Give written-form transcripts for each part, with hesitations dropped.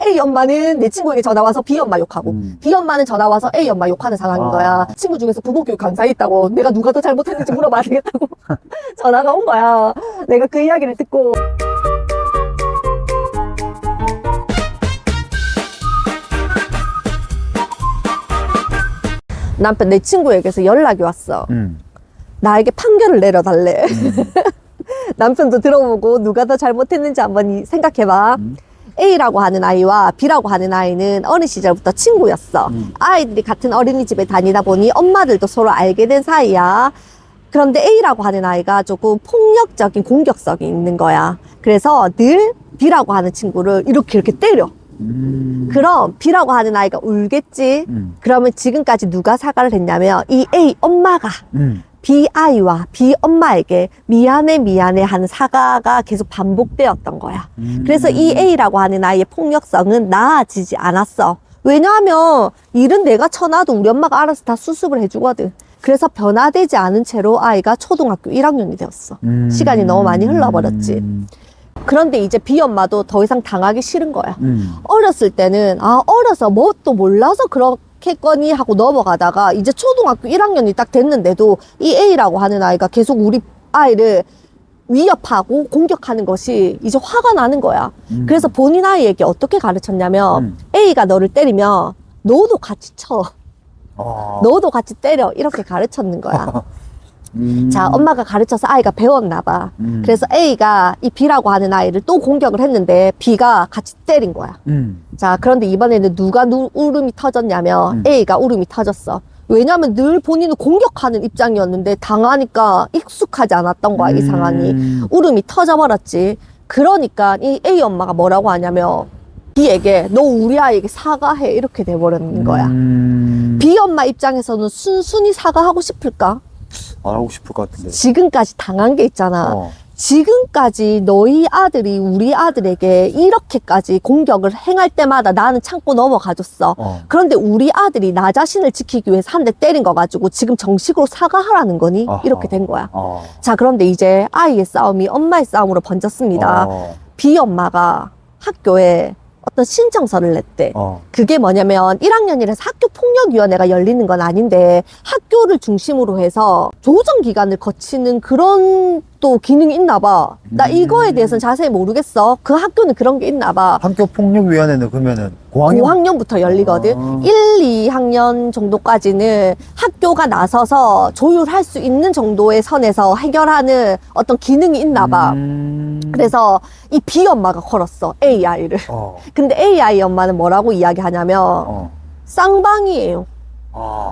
A 엄마는 내 친구에게 전화 와서 B 엄마 욕하고 B 엄마는 전화 와서 A 엄마 욕하는 상황인 거야. 친구 중에서 부모교육 강사에 있다고 내가 누가 더 잘못했는지 물어봐야 되겠다고 전화가 온 거야. 내가 그 이야기를 듣고 남편 내 친구에게서 연락이 왔어. 나에게 판결을 내려달래. 남편도 들어보고 누가 더 잘못했는지 한번 생각해봐. A라고 하는 아이와 B라고 하는 아이는 어린 시절부터 친구였어. 아이들이 같은 어린이집에 다니다 보니 엄마들도 서로 알게 된 사이야. 그런데 A라고 하는 아이가 조금 폭력적인 공격성이 있는 거야. 그래서 늘 B라고 하는 친구를 이렇게 때려. 그럼 B라고 하는 아이가 울겠지. 그러면 지금까지 누가 사과를 했냐면 이 A 엄마가 B 아이와 B 엄마에게 미안해 하는 사과가 계속 반복되었던 거야. 그래서 이 A라고 하는 아이의 폭력성은 나아지지 않았어. 왜냐하면 일은 내가 쳐놔도 우리 엄마가 알아서 다 수습을 해주거든. 그래서 변화되지 않은 채로 아이가 초등학교 1학년이 되었어. 시간이 너무 많이 흘러버렸지. 그런데 이제 B 엄마도 더 이상 당하기 싫은 거야. 어렸을 때는 어려서 뭣도 몰라서 그렇겠거니 하고 넘어가다가 이제 초등학교 1학년이 딱 됐는데도 이 A라고 하는 아이가 계속 우리 아이를 위협하고 공격하는 것이 이제 화가 나는 거야. 그래서 본인 아이에게 어떻게 가르쳤냐면 A가 너를 때리면 너도 같이 쳐. 너도 같이 때려. 이렇게 가르쳤는 거야. 자, 엄마가 가르쳐서 아이가 배웠나 봐. 그래서 A가 이 B라고 하는 아이를 또 공격을 했는데 B가 같이 때린 거야. 자, 그런데 이번에는 누가 울음이 터졌냐면 A가 울음이 터졌어. 왜냐면 늘 본인은 공격하는 입장이었는데 당하니까 익숙하지 않았던 거야, 이 상황이. 울음이 터져버렸지. 그러니까 이 A 엄마가 뭐라고 하냐면 B에게 너 우리 아이에게 사과해 이렇게 돼버리는 거야. B 엄마 입장에서는 순순히 사과하고 싶을까? 안 하고 싶을 것 같은데. 지금까지 당한 게 있잖아. 지금까지 너희 아들이 우리 아들에게 이렇게까지 공격을 행할 때마다 나는 참고 넘어가줬어. 그런데 우리 아들이 나 자신을 지키기 위해서 한 대 때린 거 가지고 지금 정식으로 사과하라는 거니? 이렇게 된 거야. 자, 그런데 이제 아이의 싸움이 엄마의 싸움으로 번졌습니다. B 엄마가 학교에 어떤 신청서를 냈대. 그게 뭐냐면 1학년이라서 학교폭력위원회가 열리는 건 아닌데 학교를 중심으로 해서 조정기간을 거치는 그런 또 기능이 있나 봐. 나 이거에 대해서는 자세히 모르겠어. 그 학교는 그런 게 있나 봐. 학교폭력위원회는 그러면은 고학년부터 열리거든. 1, 2학년 정도까지는 학교가 나서서 조율할 수 있는 정도의 선에서 해결하는 어떤 기능이 있나 봐. 그래서 이 B 엄마가 걸었어, A 아이를. 근데 A 아이 엄마는 뭐라고 이야기하냐면 쌍방이에요.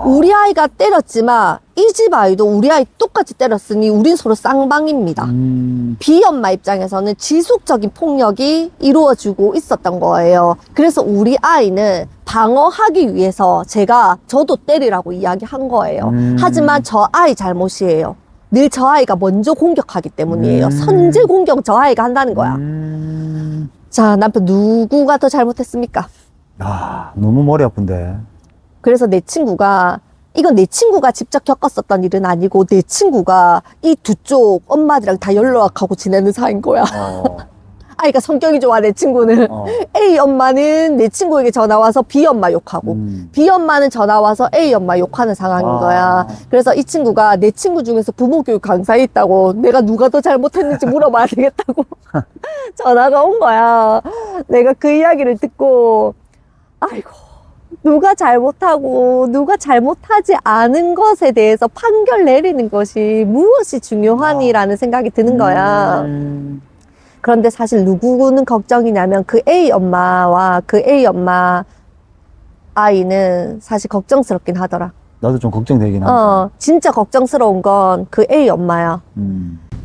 우리 아이가 때렸지만 이 집 아이도 우리 아이 똑같이 때렸으니 우린 서로 쌍방입니다. B 엄마 입장에서는 지속적인 폭력이 이루어지고 있었던 거예요. 그래서 우리 아이는 방어하기 위해서 저도 때리라고 이야기한 거예요. 하지만 저 아이 잘못이에요. 늘 저 아이가 먼저 공격하기 때문이에요. 선제 공격 저 아이가 한다는 거야. 자, 남편 누구가 더 잘못했습니까? 너무 머리 아픈데. 그래서 이건 내 친구가 직접 겪었었던 일은 아니고 내 친구가 이 두 쪽 엄마들이랑 다 연락하고 지내는 사이인 거야. 아이가 성격이 좋아, 내 친구는. A 엄마는 내 친구에게 전화 와서 B 엄마 욕하고 B 엄마는 전화 와서 A 엄마 욕하는 상황인 거야. 그래서 이 친구가 내 친구 중에서 부모교육 강사에 있다고 내가 누가 더 잘못했는지 물어봐야 되겠다고 전화가 온 거야. 내가 그 이야기를 듣고 아이고, 누가 잘못하고 누가 잘못하지 않은 것에 대해서 판결 내리는 것이 무엇이 중요하니라는 생각이 드는 거야. 그런데 사실 누구는 걱정이냐면 그 A 엄마와 그 A 엄마 아이는 사실 걱정스럽긴 하더라. 나도 좀 걱정되긴 한다. 진짜 걱정스러운 건 그 A 엄마야.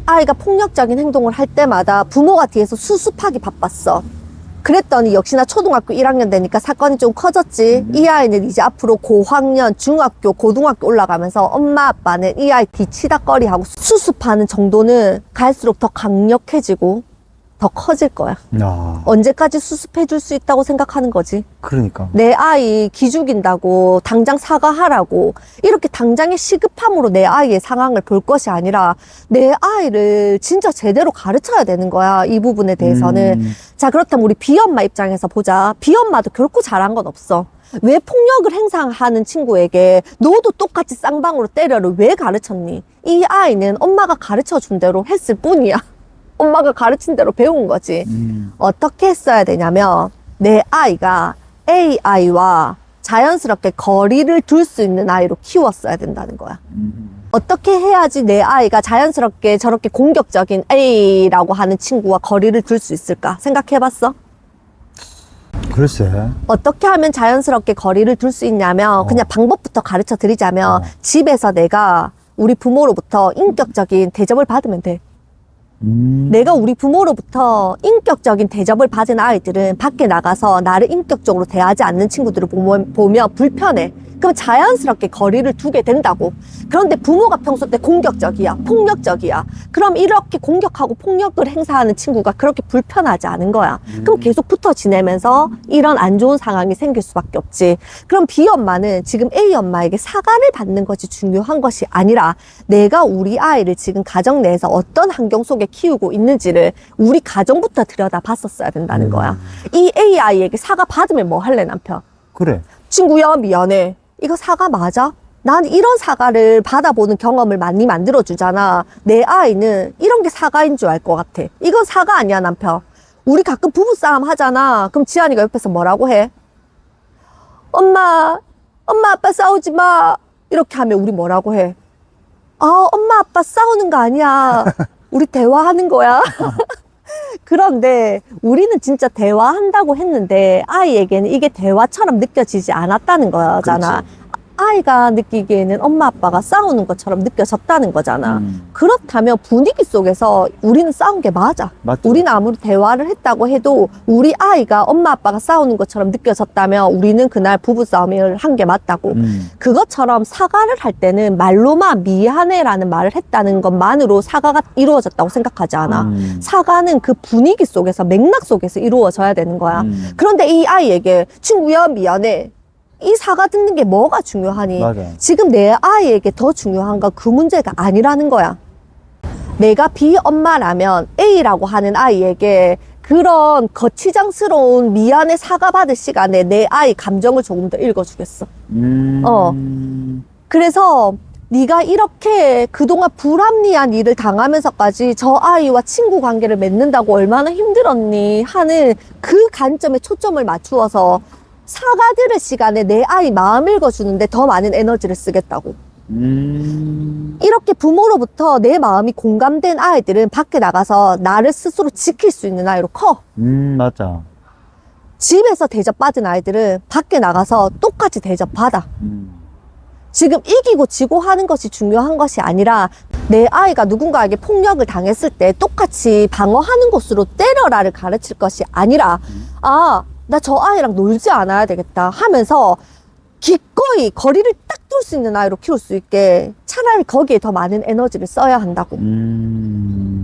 아이가 폭력적인 행동을 할 때마다 부모가 뒤에서 수습하기 바빴어. 그랬더니 역시나 초등학교 1학년 되니까 사건이 좀 커졌지. 이 아이는 이제 앞으로 고학년, 중학교, 고등학교 올라가면서 엄마 아빠는 이 아이 뒤치다꺼리하고 수습하는 정도는 갈수록 더 강력해지고 더 커질 거야. 야, 언제까지 수습해 줄 수 있다고 생각하는 거지. 그러니까. 내 아이 기죽인다고 당장 사과하라고 이렇게 당장의 시급함으로 내 아이의 상황을 볼 것이 아니라 내 아이를 진짜 제대로 가르쳐야 되는 거야. 이 부분에 대해서는. 자, 그렇다면 우리 비엄마 입장에서 보자. 비엄마도 결코 잘한 건 없어. 왜 폭력을 행사하는 친구에게 너도 똑같이 쌍방으로 때려를 왜 가르쳤니? 이 아이는 엄마가 가르쳐 준 대로 했을 뿐이야. 엄마가 가르친 대로 배운 거지. 어떻게 했어야 되냐면 내 아이가 A 아이와 자연스럽게 거리를 둘 수 있는 아이로 키웠어야 된다는 거야. 어떻게 해야지 내 아이가 자연스럽게 저렇게 공격적인 A라고 하는 친구와 거리를 둘 수 있을까? 생각해봤어? 글쎄. 어떻게 하면 자연스럽게 거리를 둘 수 있냐면 그냥 방법부터 가르쳐 드리자면 집에서 내가 우리 부모로부터 인격적인 대접을 받으면 돼. 내가 우리 부모로부터 인격적인 대접을 받은 아이들은 밖에 나가서 나를 인격적으로 대하지 않는 친구들을 보면 불편해. 그럼 자연스럽게 거리를 두게 된다고. 그런데 부모가 평소 때 공격적이야, 폭력적이야. 그럼 이렇게 공격하고 폭력을 행사하는 친구가 그렇게 불편하지 않은 거야. 그럼 계속 붙어 지내면서 이런 안 좋은 상황이 생길 수밖에 없지. 그럼 B 엄마는 지금 A 엄마에게 사과를 받는 것이 중요한 것이 아니라 내가 우리 아이를 지금 가정 내에서 어떤 환경 속에 키우고 있는지를 우리 가정부터 들여다봤었어야 된다는 거야. 이 A 아이에게 사과 받으면 뭐 할래, 남편? 그래. 친구야, 미안해. 이거 사과 맞아? 난 이런 사과를 받아보는 경험을 많이 만들어주잖아. 내 아이는 이런 게 사과인 줄 알 것 같아. 이건 사과 아니야, 남편. 우리 가끔 부부싸움 하잖아. 그럼 지안이가 옆에서 뭐라고 해? 엄마 아빠 싸우지 마. 이렇게 하면 우리 뭐라고 해? 엄마 아빠 싸우는 거 아니야. 우리 대화하는 거야. 그런데 우리는 진짜 대화한다고 했는데 아이에게는 이게 대화처럼 느껴지지 않았다는 거잖아. 그렇지. 아이가 느끼기에는 엄마 아빠가 싸우는 것처럼 느껴졌다는 거잖아. 그렇다면 분위기 속에서 우리는 싸운 게 맞아. 맞죠. 우리는 아무리 대화를 했다고 해도 우리 아이가 엄마 아빠가 싸우는 것처럼 느껴졌다면 우리는 그날 부부싸움을 한 게 맞다고. 그것처럼 사과를 할 때는 말로만 미안해라는 말을 했다는 것만으로 사과가 이루어졌다고 생각하지 않아. 사과는 그 분위기 속에서 맥락 속에서 이루어져야 되는 거야. 그런데 이 아이에게 친구야 미안해. 이 사과 듣는 게 뭐가 중요하니? 맞아. 지금 내 아이에게 더 중요한 건 그 문제가 아니라는 거야. 내가 B 엄마라면 A라고 하는 아이에게 그런 거치장스러운 미안해 사과 받을 시간에 내 아이 감정을 조금 더 읽어주겠어. 그래서 네가 이렇게 그동안 불합리한 일을 당하면서까지 저 아이와 친구 관계를 맺는다고 얼마나 힘들었니 하는 그 관점에 초점을 맞추어서 사과 들을 시간에 내 아이 마음 읽어주는데 더 많은 에너지를 쓰겠다고. 이렇게 부모로부터 내 마음이 공감된 아이들은 밖에 나가서 나를 스스로 지킬 수 있는 아이로 커. 맞아. 집에서 대접받은 아이들은 밖에 나가서 똑같이 대접받아. 지금 이기고 지고 하는 것이 중요한 것이 아니라 내 아이가 누군가에게 폭력을 당했을 때 똑같이 방어하는 것으로 때려라를 가르칠 것이 아니라 나 저 아이랑 놀지 않아야 되겠다 하면서 기꺼이 거리를 딱 둘 수 있는 아이로 키울 수 있게 차라리 거기에 더 많은 에너지를 써야 한다고.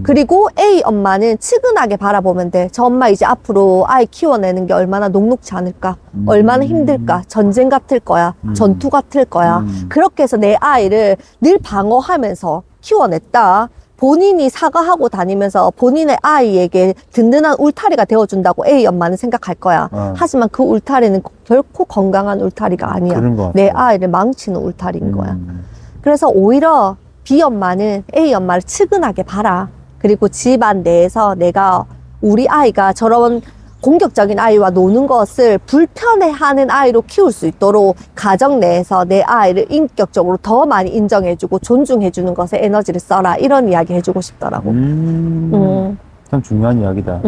그리고 A 엄마는 측은하게 바라보면 돼. 저 엄마 이제 앞으로 아이 키워내는 게 얼마나 녹록지 않을까? 얼마나 힘들까? 전쟁 같을 거야. 전투 같을 거야. 그렇게 해서 내 아이를 늘 방어하면서 키워냈다. 본인이 사과하고 다니면서 본인의 아이에게 든든한 울타리가 되어준다고 A 엄마는 생각할 거야. 하지만 그 울타리는 결코 건강한 울타리가 아니야. 그런 것 같아. 내 아이를 망치는 울타리인 거야. 그래서 오히려 B 엄마는 A 엄마를 측은하게 봐라. 그리고 집안 내에서 내가 우리 아이가 저런 공격적인 아이와 노는 것을 불편해하는 아이로 키울 수 있도록 가정 내에서 내 아이를 인격적으로 더 많이 인정해주고 존중해주는 것에 에너지를 써라. 이런 이야기 해주고 싶더라고. 참 중요한 이야기다.